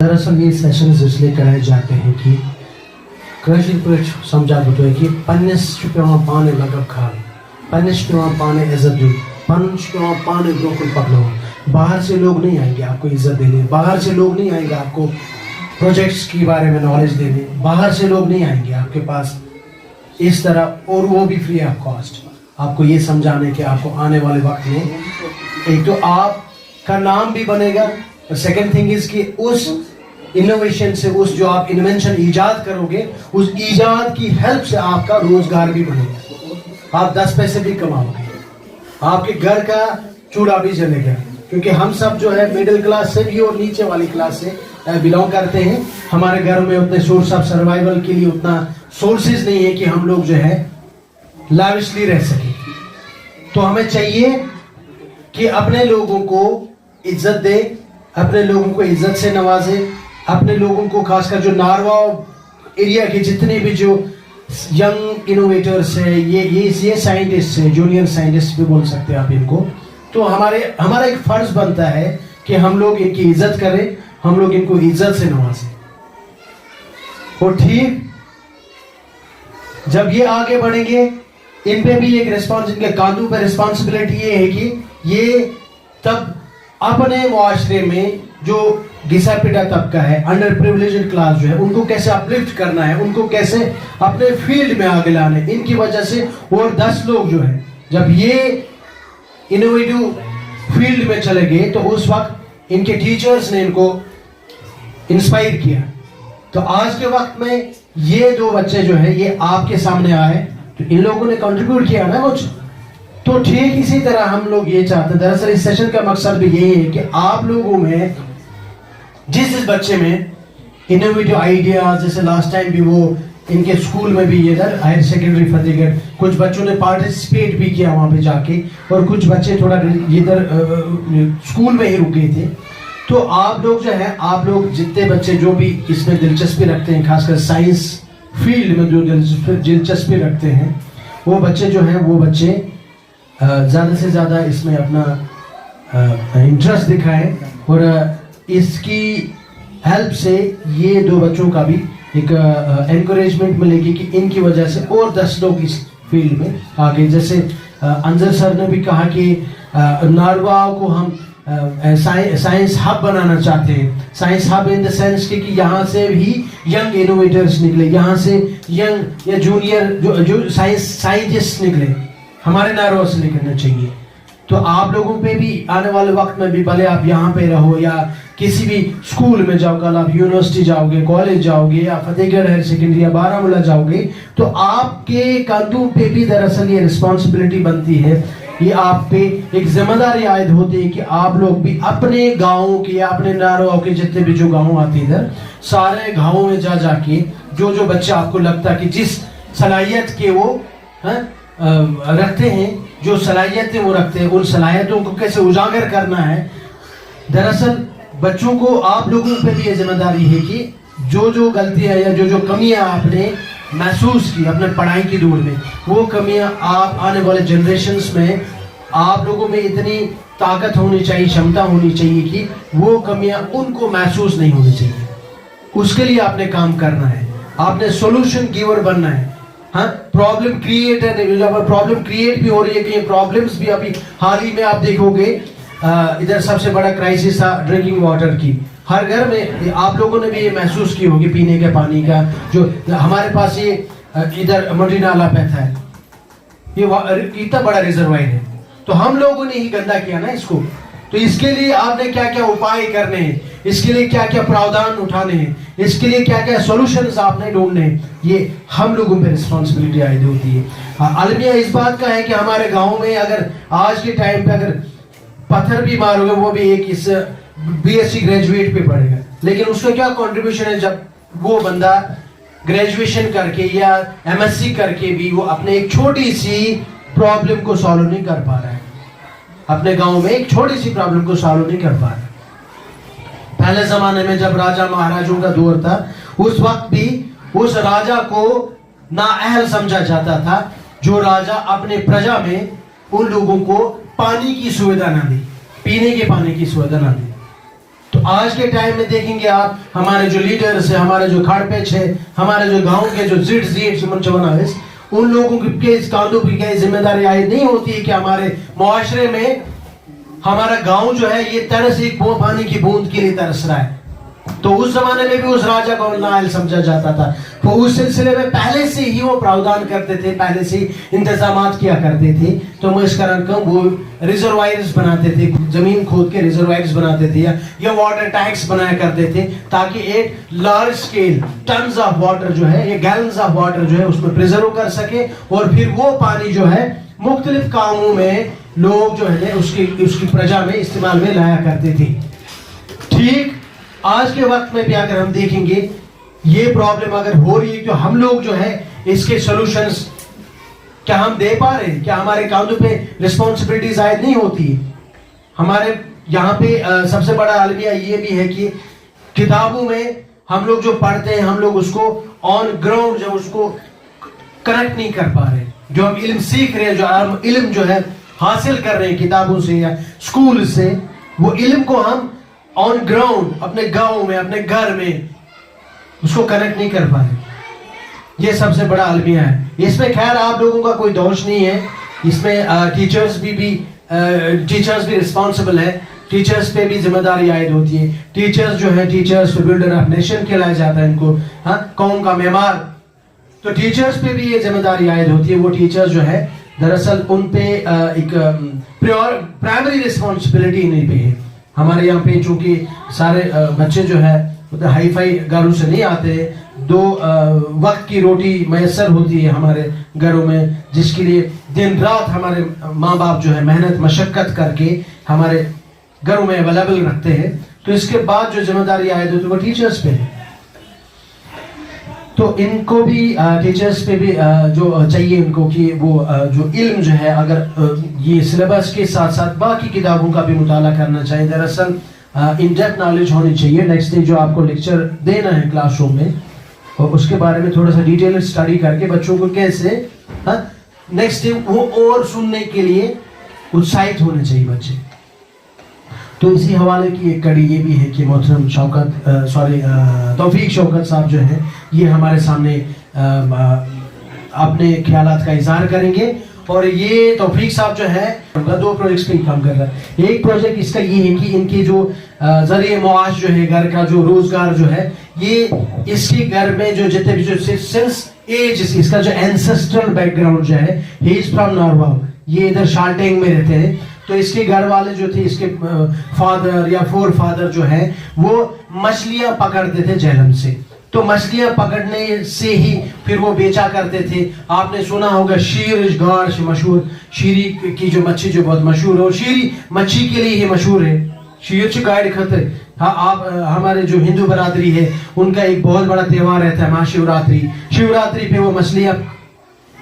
दरअसल ये सेशंस इसलिए कराए जाते हैं कि कशिर पृष्ठ समझा बतो है कि पन्नेस पेवान पाने लगब खाल पन्नेस पेवान पाने इज्जत दो पन्नेस पेवान पाने बिल्कुल पकड़ो। बाहर से लोग नहीं आएंगे आपको इज्जत देने, बाहर से लोग नहीं आएंगे आपको प्रोजेक्ट्स के बारे में नॉलेज देने, बाहर से लोग नहीं आएंगे आपके पास इस तरह, और वो भी फ्री ऑफ कॉस्ट, आपको ये समझाने कि आपको आने वाले वक्त में एक तो आपका नाम भी बनेगा, और सेकंड थिंग इज कि उस इनोवेशन से, उस जो आप इन्वेंशन ईजाद करोगे, उस ईजाद की हेल्प से आपका रोजगार भी बनेगा, आप 10 पैसे भी कमाओगे, आपके घर का चूल्हा भी जलेगा। क्योंकि हम सब जो है मिडिल क्लास से भी और नीचे वाली क्लास से बिलोंग करते हैं, हमारे घर में उतने सोर्स ऑफ सर्वाइवल के लिए उतना सोर्सेज नहीं है कि हम लोग जो है लाविशली रह सके। तो हमें चाहिए कि अपने लोगों को इज्जत दे, अपने लोगों को इज्जत से नवाजे, अपने लोगों को खासकर जो नारवा एरिया के जितने भी जो यंग इनोवेटर्स है, ये साइंटिस्ट है, जूनियर साइंटिस्ट भी बोल सकते हैं आप इनको, तो हमारा एक फर्ज बनता है कि हम लोग इनकी इज्जत करें, हम लोग इनको इज्जत से नवाजें। और ठीक जब ये आगे बढ़ेंगे, इन पे भी एक इनके कांधों पे रिस्पॉन्सिबिलिटी ये है कि ये तब अपने मुआशरे में जो घिसा पिटा तबका है, अंडर प्रिविलेज्ड क्लास जो है, उनको कैसे अपलिफ्ट करना है, उनको कैसे अपने फील्ड में आगे लाना है। इनकी वजह से और 10 लोग जो है जब ये इनोवेटिव फील्ड में चले गए तो उस वक्त इनके टीचर्स ने इनको इंस्पायर किया। तो आज के वक्त में ये 2 बच्चे जो है ये आपके सामने आए, तो इन लोगों ने कंट्रीब्यूट किया ना कुछ। तो ठीक इसी तरह हम लोग ये चाहते हैं, दरअसल इस सेशन का मकसद भी यही है कि आप लोगों में जिस बच्चे में इनोवेटिव आइडियाज, जैसे लास्ट टाइम भी वो इनके स्कूल में भी इधर हायर सेकेंडरी फतेहगढ़ कुछ बच्चों ने पार्टिसिपेट भी किया वहाँ पे जाके, और कुछ बच्चे थोड़ा इधर स्कूल में ही रुक गए थे। तो आप लोग जो है, आप लोग जितने बच्चे जो भी इसमें दिलचस्पी रखते हैं, खासकर साइंस फील्ड में जो दिलचस्पी रखते हैं, वो बच्चे जो हैं वो बच्चे ज़्यादा से ज़्यादा इसमें अपना इंटरेस्ट दिखाएं, और इसकी हेल्प से ये 2 बच्चों का भी एक एनकरेजमेंट मिलेगी कि इनकी वजह से और 10 लोग इस फील्ड में आगे। जैसे अंजर सर ने भी कहा कि नारवा को हम साइंस हब बनाना चाहते हैं। Science hub in the sense कि यहाँ से भी यंग इनोवेटर्स निकले, यहाँ से यंग या जूनियर जो साइंटिस्ट निकले, हमारे नारवा से निकलना चाहिए। तो आप लोगों पे भी आने वाले वक्त में भी, भले आप यहाँ पे रहो या किसी भी स्कूल में जाओ, कल आप यूनिवर्सिटी जाओगे, कॉलेज जाओगे, या फतेहगढ़ हायर सेकेंडरी या बारामूला जाओगे, तो आपके कंधों पे भी दरअसल ये रिस्पॉन्सिबिलिटी बनती है, ये आप पे एक जिम्मेदारी आयद होती है कि आप लोग भी अपने गाँव के या अपने नारवा के जितने भी जो गाँव आते हैं इधर, सारे गाँवों में जाके जो बच्चे आपको लगता है कि जिस सलाहियत के वो रखते हैं, जो सलाहियतें वो रखते हैं, उन सलाहियतों को कैसे उजागर करना है। दरअसल बच्चों को, आप लोगों पे भी ये जिम्मेदारी है कि जो गलतियां या जो कमियां आपने महसूस की अपने पढ़ाई की दौर में, वो कमियां आप आने वाले जनरेशन्स में, आप लोगों में इतनी ताकत होनी चाहिए, क्षमता होनी चाहिए कि वो कमियां उनको महसूस नहीं होनी चाहिए। उसके लिए आपने काम करना है, आपने सोल्यूशन गिवर बनना है। हाँ, प्रॉब्लम क्रिएटर नहीं, प्रॉब्लम क्रिएट भी हो रही है कि प्रॉब्लम्स भी अभी हाल ही में आप देखोगे, इधर सबसे बड़ा क्राइसिस था ड्रिंकिंग वाटर की। हर घर में आप लोगों ने भी ये महसूस की होगी, पीने के पानी का जो हमारे पास ये इधर मंडी नाला बहता है, ये इतना बड़ा रिजर्वायर है, तो हम लोगों ने ही गंदा किया ना इसको। तो इसके लिए आपने क्या क्या उपाय करने हैं, इसके लिए क्या क्या प्रावधान उठाने हैं, इसके लिए क्या क्या सॉल्यूशंस आपने ढूंढने हैं, ये हम लोगों पे रिस्पॉन्सिबिलिटी आयद होती है। अलमिया इस बात का है कि हमारे गांव में अगर आज के टाइम पे अगर पत्थर भी मारोगे, वो भी एक इस बीएससी ग्रेजुएट पे पड़ेगा, लेकिन उसका क्या कंट्रीब्यूशन है जब वो बंदा ग्रेजुएशन करके या एमएससी करके भी वो अपने एक छोटी सी प्रॉब्लम को सॉल्व नहीं कर पा रहा है, अपने गांव में एक छोटी सी प्रॉब्लम को सॉल्व नहीं कर पा रहा। पहले जमाने में जब राजा महाराजों का दौर था, उस वक्त भी उस राजा को नाअहल समझा जाता था जो राजा अपने प्रजा में उन लोगों को पानी की सुविधा ना दे, पीने के पानी की सुविधा ना दे। तो تو آج کے ٹائم میں دیکھیں گے آپ ہمارے جو لیڈرز ہیں, ہمارے جو کھاڑ پیچ ہے, ہمارے جو گاؤں کے جو ان لوگوں کے اس کاندھوں کی ذمہ داری عائد نہیں ہوتی ہے کہ ہمارے معاشرے میں ہمارا گاؤں جو ہے یہ ترس ایک پانی کی بوند کے لیے ترس رہا ہے. تو اس زمانے میں بھی اس راجا کو نااہل سمجھا جاتا تھا. تو اس سلسلے میں پہلے سے ہی وہ پراودھان کرتے تھے, پہلے سے انتظامات کیا کرتے تھے. تو میں اس کارن وہ ریزروائرز بناتے تھے, زمین کھود کے ریزروائرز بناتے تھے, یا واٹر ٹینکس بنایا کرتے تھے, تاکہ ایک large scale tons of water جو ہے, یا گیلنز آف واٹر جو ہے اس میں پریزرو کر سکے, اور پھر وہ پانی جو ہے مختلف کاموں میں لوگ جو ہے اس کی پرجا میں استعمال میں لایا کرتے تھے. ٹھیک آج کے وقت میں بھی اگر ہم دیکھیں گے یہ پرابلم اگر ہو رہی ہے, تو ہم لوگ جو ہے اس کے سولوشنز کیا ہم دے پا رہے ہیں؟ کیا ہمارے کاندھوں پہ رسپانسبلٹیز عائد نہیں ہوتی؟ ہمارے یہاں پہ سب سے بڑا المیہ یہ بھی ہے کہ کتابوں میں ہم لوگ جو پڑھتے ہیں, ہم لوگ اس کو آن گراؤنڈ جو اس کو کنیکٹ نہیں کر پا رہے. جو ہم علم سیکھ رہے ہیں, جو ہم علم جو ہے حاصل کر رہے ہیں کتابوں سے یا اسکول سے, وہ علم کو ہم آن گراؤنڈ اپنے گاؤں میں, اپنے گھر میں اس کو کنیکٹ نہیں کر پا رہے. یہ سب سے بڑا المیہ ہے. اس میں خیر آپ لوگوں کا کوئی دوش نہیں ہے, اس میں ٹیچرز بھی رسپانسبل ہے, ٹیچرز پہ بھی ذمہ داری عائد ہوتی ہے. ٹیچرز جو ہے, ٹیچرز بلڈر آف نیشن کہلایا جاتا ہے ان کو, قوم کا معمار. تو ٹیچرز پہ بھی یہ ذمہ داری عائد ہوتی ہے. وہ ٹیچرز جو ہے دراصل ان پہ ایک پرائمری رسپانسبلٹی نہیں پہ ہے. ہمارے یہاں پہ چونکہ سارے بچے جو ہے ہائی فائی گھروں سے نہیں آتے, 2 وقت کی روٹی میسر ہوتی ہے ہمارے گھروں میں, جس کے لیے دن رات ہمارے ماں باپ جو ہے محنت مشقت کر کے ہمارے گھروں میں اویلیبل رکھتے ہیں. تو اس کے بعد جو ذمہ داری عائد ہوتی ہے وہ ٹیچرز پہ ہے. تو ان کو بھی ٹیچرز پہ بھی جو چاہیے ان کو کہ وہ جو علم جو ہے اگر یہ سلیبس کے ساتھ ساتھ باقی کتابوں کا بھی مطالعہ کرنا چاہیے. دراصل ان ڈیپتھ نالج ہونی چاہیے. نیکسٹ ڈے جو آپ کو لیکچر دینا ہے کلاس روم میں, اور اس کے بارے میں تھوڑا سا ڈیٹیل اسٹڈی کر کے بچوں کو کیسے نیکسٹ ڈے وہ اور سننے کے لیے اتساہت ہونے چاہیے بچے. تو اسی حوالے کی ایک کڑی یہ بھی ہے کہ محترم توفیق شوکت صاحب جو ہیں یہ ہمارے سامنے اپنے خیالات کا اظہار کریں گے. اور یہ توفیق صاحب جو ہے 2 پروجیکٹس پہ کام کر رہا ہے. ایک پروجیکٹ اس کا یہ ہے کہ ان کے جو ذریعہ معاش جو ہے, گھر کا جو روزگار جو ہے, یہ اس کے گھر میں جو جتنے بھی جو سنس ایج اس کا جو اینسسٹرل بیک گراؤنڈ جو ہے, ہی از فرام ناروا, یہ ادھر شالٹینگ میں رہتے ہیں. تو اس کے گھر والے جو تھے, اس کے فادر یا فور فادر جو ہیں وہ مچھلیاں پکڑتے تھے جہلم سے. تو مچھلیاں پکڑنے سے ہی پھر وہ بیچا کرتے تھے. آپ نے سنا ہوگا شیر گاڑ مشہور, شیری کی جو مچھی جو بہت مشہور ہے, اور شیری مچھی کے لیے ہی مشہور ہے. شیر گاڑ خطر. ہاں آپ ہمارے جو ہندو برادری ہے ان کا ایک بہت بڑا تہوار رہتا ہے مہا شیوراتری. شیوراتری پہ وہ مچھلیاں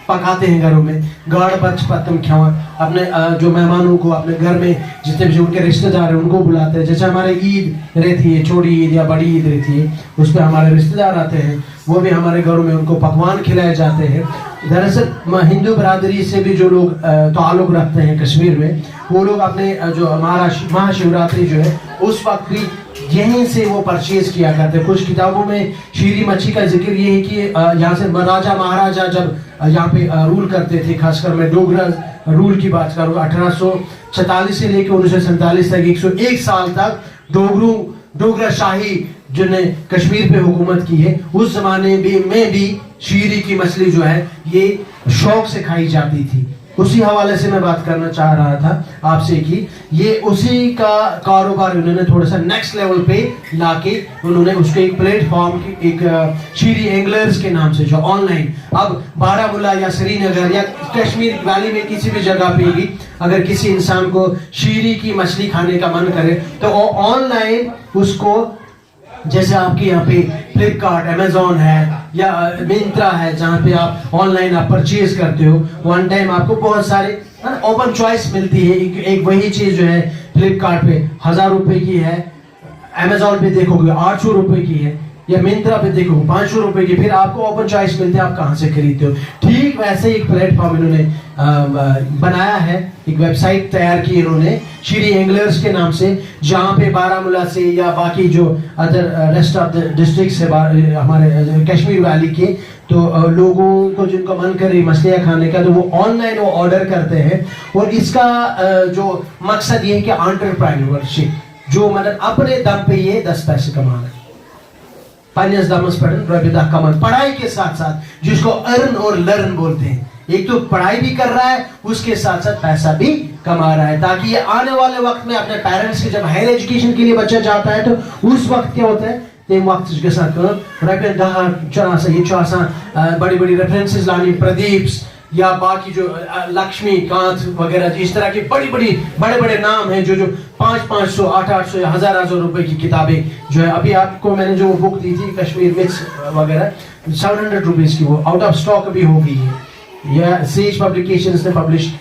پکاتے ہیں گھروں میں, گاڑ بچ پتم کھاؤں, اپنے جو مہمانوں کو اپنے گھر میں جتنے بھی ان کے رشتہ دار ہیں ان کو بلاتے ہیں. جیسے ہمارے عید رہتی ہے, چھوٹی عید یا بڑی عید رہتی ہے, اس پہ ہمارے رشتہ دار آتے ہیں, وہ بھی ہمارے گھروں میں ان کو پکوان کھلائے جاتے ہیں. دراصل ہندو برادری سے بھی جو لوگ تعلق رکھتے ہیں کشمیر میں, وہ لوگ اپنے جو ہمارا مہا شیوراتری جو ہے اس وقت بھی یہیں سے وہ پرچیز کیا کرتے ہیں. کچھ کتابوں میں شیری مچھی کا ذکر یہ ہے کہ یہاں سے راجا مہاراجا جب یہاں پہ رول کرتے تھے, خاص کر میں ڈوگرا رول کی بات کروں, 1846 سے لے کے 1947 تک 101 سال تک ڈوگرا شاہی جن نے کشمیر پہ حکومت کی ہے, اس زمانے میں بھی شیری کی مچھلی جو ہے یہ شوق سے کھائی جاتی تھی. اسی حوالے سے میں بات کرنا چاہ رہا تھا آپ سے کہ یہ اسی کا کاروبار انہوں نے تھوڑا سا نیکسٹ لیول پہ لا کے انہوں نے اس کے ایک پلیٹ فارم کی ایک شیری اینگلرز کے نام سے جو آن لائن اب بارہ مولہ یا سری نگر یا کشمیر ویلی میں کسی بھی جگہ پہ بھی اگر کسی انسان کو شیری کی مچھلی کھانے کا من کرے تو وہ آن لائن اس کو, جیسے آپ کے یہاں پہ فلپ کارٹ, امیزون ہے یا منترا ہے, جہاں پہ آپ آن لائن آپ پرچیز کرتے ہو, ون ٹائم آپ کو بہت سارے اوپن چوائس ملتی ہے. ایک وہی چیز جو ہے فلپ کارٹ پہ 1000 روپے کی ہے, امیزون پہ دیکھو گے 800 روپے کی ہے. या मिंत्रा पे देखो 500 रुपए की, फिर आपको ओपन चॉइस मिलते हैं, आप कहाँ से खरीदते हो। ठीक वैसे एक प्लेटफॉर्म इन्होंने बनाया है, एक वेबसाइट तैयार की इन्होंने श्री एंगलर्स के नाम से, जहाँ पे बारामूला से या बाकी जो other rest of the district से हमारे कश्मीर वैली के तो लोगों को जिनको मन करे मछलियाँ खाने का, तो वो ऑनलाइन वो ऑर्डर करते हैं। और इसका जो मकसद ये है कि एंटरप्रेन्योरशिप, जो मतलब अपने दम पे ये 10 पैसे कमाना है, पन्नेस दमस पढ़न रबी दा कमान, पढ़ाई के साथ साथ जिसको अर्न और लर्न बोलते हैं, एक तो पढ़ाई भी कर रहा है उसके साथ साथ पैसा भी कमा रहा है, ताकि ये आने वाले वक्त में अपने पेरेंट्स के जब हायर एजुकेशन के लिए बच्चा जाता है तो उस वक्त क्या होता है, ते वक्त के साथ रबी दहा चना से ये चौसा बड़ी बड़ी रेफरेंसेस लानी, प्रदीप्स या बाकी जो लक्ष्मीकांत वगैरह, इस तरह के बड़े बड़े नाम हैं जो 500 800 या 1000 रुपए की किताबें जो है। अभी आपको मैंने जो बुक दी थी कश्मीर मिक्स वगैरह 700 रुपीज की, वो आउट ऑफ स्टॉक भी हो गई है, यह सेज पब्लिकेशंस ने पब्लिश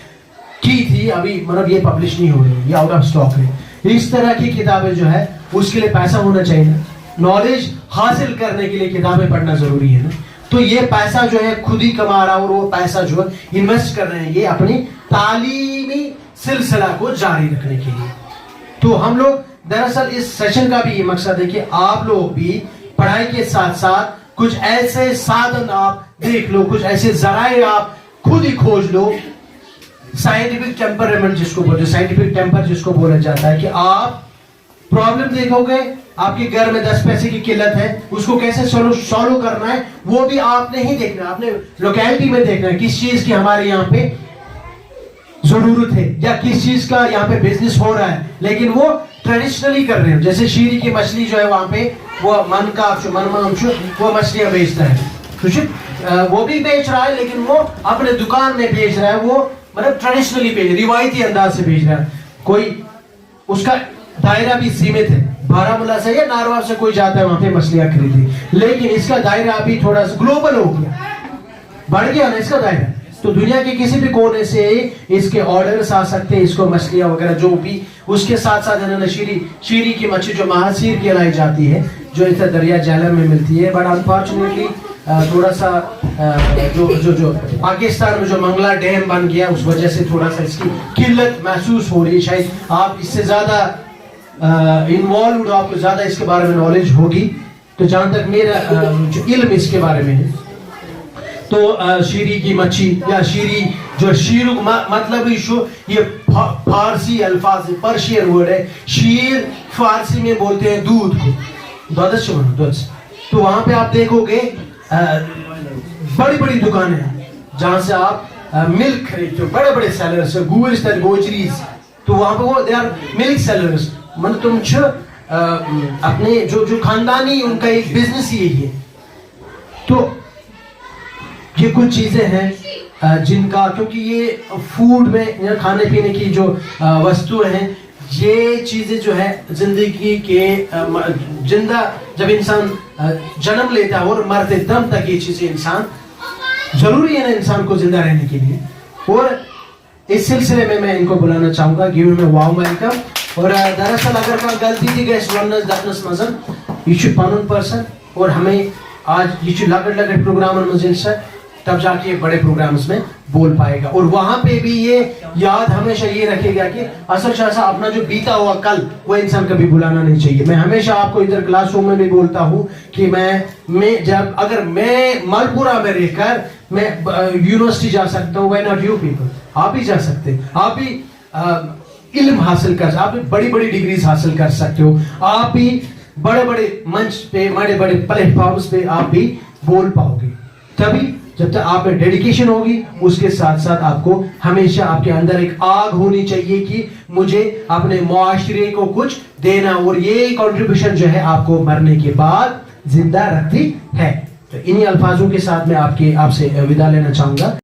की थी, अभी मतलब ये पब्लिश नहीं हो रही, ये आउट ऑफ स्टॉक है। इस तरह की किताबें जो है उसके लिए पैसा होना चाहिए, नॉलेज हासिल करने के लिए किताबें पढ़ना जरूरी है ना। तो ये पैसा जो है खुद ही कमा रहा, और वो पैसा जो है इन्वेस्ट कर रहे हैं ये अपनी तालीमी सिलसिला को जारी रखने के लिए। तो हम लोग दरअसल इस सेशन का भी ये मकसद है कि आप लोग भी पढ़ाई के साथ साथ कुछ ऐसे साधन आप देख लो, कुछ ऐसे जराए आप खुद ही खोज लो। साइंटिफिक टेम्परामेंट जिसको बोलते हैं, साइंटिफिक टेम्पर जिसको बोला जाता है, कि आप प्रॉब्लम देखोगे, आपके घर में 10 पैसे की किल्लत है, उसको कैसे सॉल्व करना है वो भी आपने ही देखना है, आपने लोकेलिटी में देखना है किस चीज की हमारे यहाँ पे जरूरत है या किस चीज का यहाँ पे बिजनेस हो रहा है, लेकिन वो ट्रेडिशनली कर रहे हैं। जैसे शीरी की मछली जो है वहां पे वो वो मछलियां बेचता है, वो भी बेच रहा है, लेकिन वो अपने दुकान में बेच रहा है, वो मतलब ट्रेडिशनली बेच, रिवायती अंदाज से बेच रहा है। कोई उसका दायरा भी सीमित है, बारामूला से या नारवा से कोई जाता है वहां पे मछलियां खरीदी, लेकिन इसका दायरा अभी थोड़ा सा ग्लोबल हो गया, बढ़ गया ना इसका दायरा। तो दुनिया के किसी भी कोने से इसके ऑर्डर्स आ सकते हैं, इसको मछलियां वगैरह जो भी। उसके साथ साथ है ना शीरी की मछली जो महासीर कहलाई जाती है, जो इधर दरिया जालम में मिलती है, बट अनफॉर्चुनेटली थोड़ा सा जो पाकिस्तान में जो मंगला डैम बन गया उस वजह से थोड़ा सा इसकी किल्लत महसूस हो रही है। शायद आप इससे ज्यादा इन्वॉल्व, आपको ज्यादा इसके बारे में नॉलेज होगी। तो जहां तक मेरा जो इल्म इसके बारे में है, तो शीरी की मच्छी या शीरी जो शीर मतलब ये फारसी अल्फाज, पर्शियन वर्ड है। शीर फारसी में बोलते हैं दूध को, दूध। तो वहां पे आप देखोगे बड़ी बड़ी दुकानें हैं जहां से आप मिल्क खरीदते हो, बड़े बड़े सेलर्स, गोचरीज। तो वहां पे वो दे आर मिल्क सेलर्स, मतलब तुम अपने जो खानदानी उनका एक बिजनेस ही है। तो ये कुछ चीजें हैं जिनका, क्योंकि ये फूड में खाने पीने की जो वस्तुएं हैं, ये चीजें जो है जिंदगी के जिंदा जब इंसान जन्म लेता है और मरते दम तक ये चीजें इंसान जरूरी है ना इंसान को जिंदा रहने के लिए। और इस सिलसिले में मैं इनको बुलाना चाहूंगा, give him a warm welcome. और दरअसल अगर कोई गलती थी गैस वनस दफनस मजन ये पनुन पर्सन, और हमें आज ये लकड़ प्रोग्राम मजिल से तब जाके बड़े प्रोग्राम्स में बोल पाएगा। और वहां पे भी ये याद हमेशा ये रखेगा कि असल शाह अपना जो बीता हुआ कल वो इंसान कभी भुलाना नहीं चाहिए। मैं हमेशा आपको इधर क्लासरूम में भी बोलता हूँ कि मैं जब अगर मैं मलपुरा में रहकर मैं यूनिवर्सिटी जा सकता हूँ, व्हाई नॉट यू पीपल, आप भी जा सकते हैं, आप भी इल्म हासिल कर, आप भी बड़ी बड़ी डिग्रीज हासिल कर सकते हो, आप भी बड़े बड़े मंच पे, बड़े बड़े प्लेटफॉर्म्स पे आप भी बोल पाओगे। तभी जब तक आप में डेडिकेशन होगी, उसके साथ साथ आपको हमेशा आपके अंदर एक आग होनी चाहिए कि मुझे अपने मुआशरे को कुछ देना, और ये कंट्रीब्यूशन जो है आपको मरने के बाद जिंदा रखती है। तो इन्हीं अल्फाजों के साथ मैं आपसे विदा लेना चाहूंगा।